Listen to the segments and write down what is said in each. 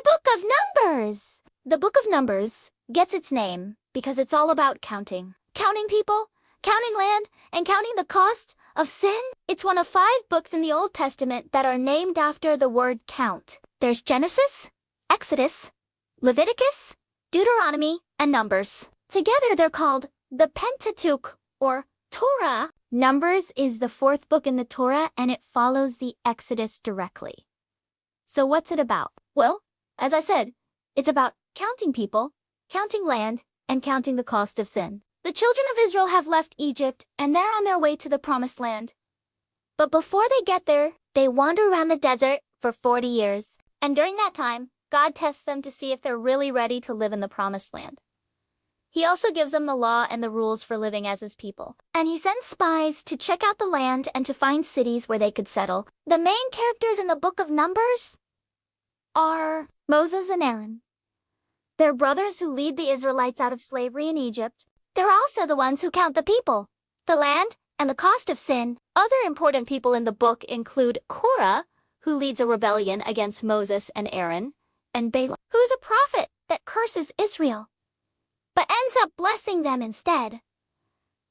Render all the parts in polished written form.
Book of Numbers! The Book of Numbers gets its name because it's all about counting. Counting people, counting land, and counting the cost of sin. It's one of 5 books in the Old Testament that are named after the word count. There's Genesis, Exodus, Leviticus, Deuteronomy, and Numbers. Together they're called the Pentateuch, or Torah. Numbers is the 4th book in the Torah, and it follows the Exodus directly. So what's it about? Well, as I said, it's about counting people, counting land, and counting the cost of sin. The children of Israel have left Egypt, and they're on their way to the Promised Land. But before they get there, they wander around the desert for 40 years. And during that time, God tests them to see if they're really ready to live in the Promised Land. He also gives them the law and the rules for living as his people. And he sends spies to check out the land and to find cities where they could settle. The main characters in the Book of Numbers are Moses and Aaron. They're brothers who lead the Israelites out of slavery in Egypt. They're also the ones who count the people, the land, and the cost of sin. Other important people in the book include Korah, who leads a rebellion against Moses and Aaron, and Balaam, who's a prophet that curses Israel, but ends up blessing them instead.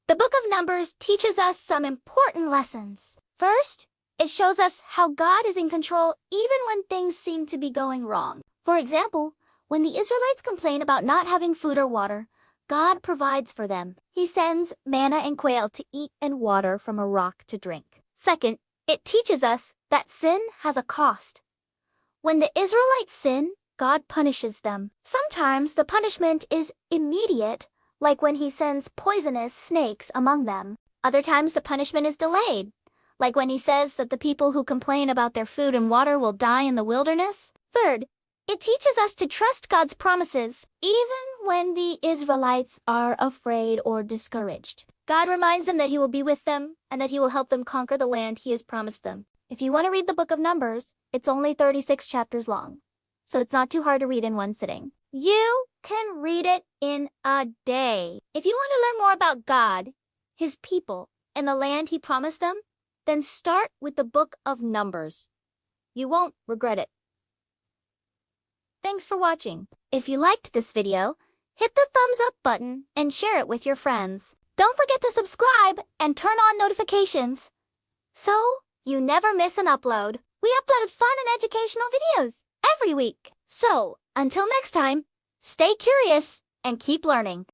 The Book of Numbers teaches us some important lessons. First, it shows us how God is in control even when things seem to be going wrong. For example, when the Israelites complain about not having food or water, God provides for them. He sends manna and quail to eat and water from a rock to drink. Second, it teaches us that sin has a cost. When the Israelites sin, God punishes them. Sometimes the punishment is immediate, like when he sends poisonous snakes among them. Other times the punishment is delayed, like when he says that the people who complain about their food and water will die in the wilderness. Third, it teaches us to trust God's promises, even when the Israelites are afraid or discouraged. God reminds them that he will be with them and that he will help them conquer the land he has promised them. If you want to read the Book of Numbers, it's only 36 chapters long, so it's not too hard to read in one sitting. You can read it in a day. If you want to learn more about God, his people, and the land he promised them, then start with the Book of Numbers. You won't regret it. Thanks for watching. If you liked this video, hit the thumbs up button and share it with your friends. Don't forget to subscribe and turn on notifications so you never miss an upload. We upload fun and educational videos every week. So, until next time, stay curious and keep learning.